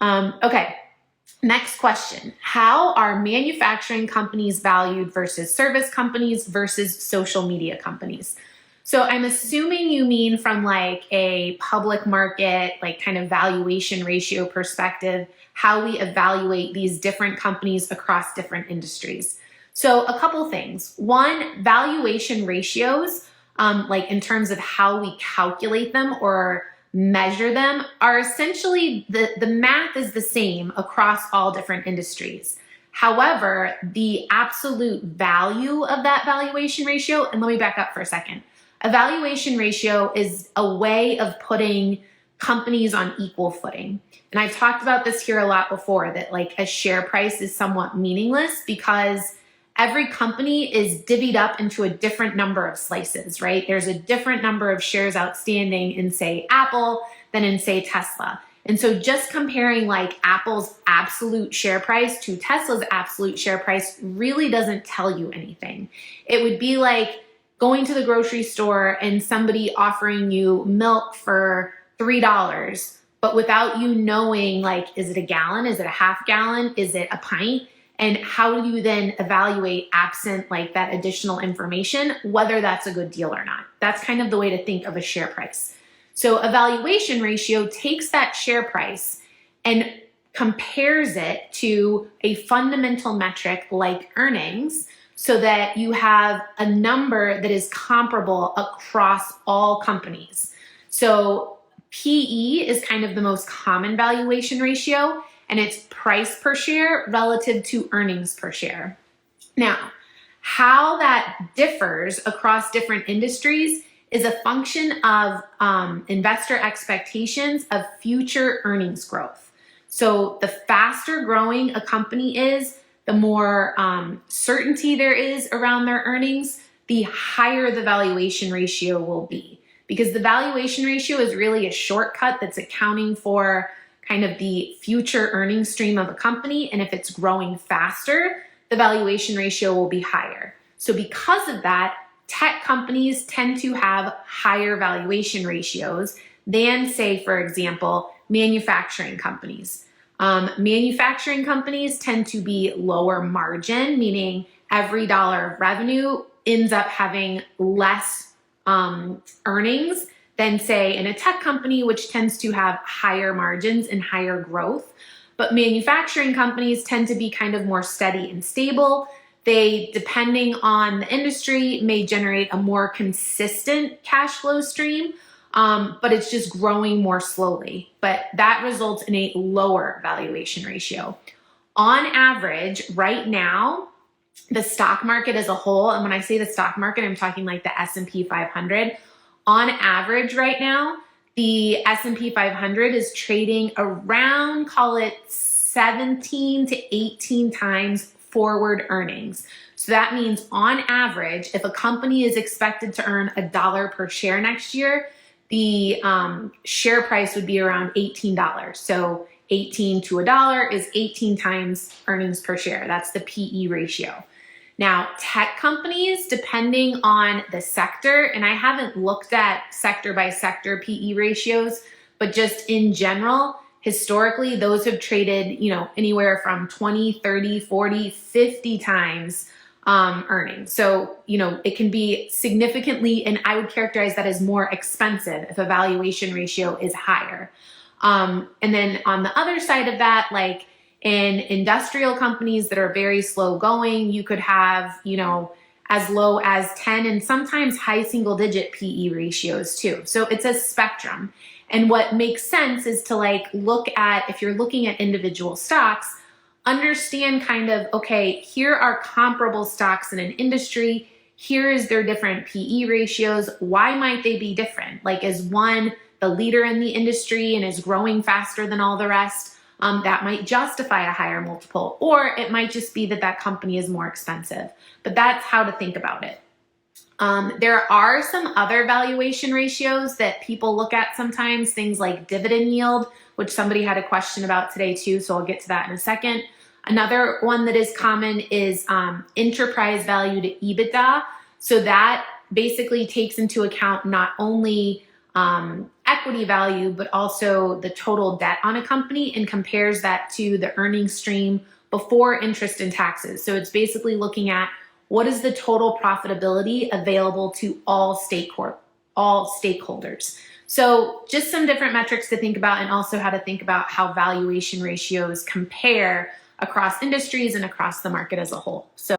Okay, next question. How are manufacturing companies valued versus service companies versus social media companies? So I'm assuming you mean from like a public market, like kind of valuation ratio perspective, how we evaluate these different companies across different industries. So a couple things. One, valuation ratios, like in terms of how we calculate them or measure them, are essentially the math is the same across all different industries. However, the absolute value of that valuation ratio, and let me back up for a second. A valuation ratio is a way of putting companies on equal footing. And I've talked about this here a lot before, that like a share price is somewhat meaningless because every company is divvied up into a different number of slices, right? There's a different number of shares outstanding in, say, Apple than in, say, Tesla. And so just comparing like Apple's absolute share price to Tesla's absolute share price really doesn't tell you anything. It would be like going to the grocery store and somebody offering you milk for $3, but without you knowing, like, is it a gallon? Is it a half gallon? Is it a pint? And how do you then evaluate, absent like that additional information, whether that's a good deal or not? That's kind of the way to think of a share price. So a valuation ratio takes that share price and compares it to a fundamental metric like earnings, so that you have a number that is comparable across all companies. So PE is kind of the most common valuation ratio, and it's price per share relative to earnings per share. Now, how that differs across different industries is a function of investor expectations of future earnings growth. So the faster growing a company is, the more certainty there is around their earnings, the higher the valuation ratio will be. Because the valuation ratio is really a shortcut that's accounting for kind of the future earnings stream of a company. And if it's growing faster, the valuation ratio will be higher. So because of that, tech companies tend to have higher valuation ratios than, say, for example, manufacturing companies. Manufacturing companies tend to be lower margin, meaning every dollar of revenue ends up having less earnings than, say, in a tech company, which tends to have higher margins and higher growth. But manufacturing companies tend to be kind of more steady and stable. They, depending on the industry, may generate a more consistent cash flow stream, but it's just growing more slowly. But that results in a lower valuation ratio. On average, right now, the stock market as a whole, and when I say the stock market, I'm talking like the S&P 500. On average right now, the S&P 500 is trading around, call it 17 to 18 times forward earnings. So that means on average, if a company is expected to earn $1 per share next year, the share price would be around $18. So 18 to $1 is 18 times earnings per share. That's the PE ratio. Now, tech companies, depending on the sector, and I haven't looked at sector by sector PE ratios, but just in general, historically, those have traded, anywhere from 20, 30, 40, 50 times earnings. So, it can be significantly, and I would characterize that as more expensive if a valuation ratio is higher. And then on the other side of that, like in industrial companies that are very slow going, you could have, as low as 10 and sometimes high single digit PE ratios too. So it's a spectrum. And what makes sense is to look at, if you're looking at individual stocks, understand kind of, okay, here are comparable stocks in an industry. Here is their different PE ratios. Why might they be different? Like, is one the leader in the industry and is growing faster than all the rest? That might justify a higher multiple, or it might just be that that company is more expensive. But that's how to think about it. There are some other valuation ratios that people look at sometimes, things like dividend yield, which somebody had a question about today too, so I'll get to that in a second. Another one that is common is enterprise value to EBITDA. So that basically takes into account not only equity value, but also the total debt on a company, and compares that to the earnings stream before interest and taxes. So it's basically looking at what is the total profitability available to all stakeholders. So just some different metrics to think about, and also how to think about how valuation ratios compare across industries and across the market as a whole. So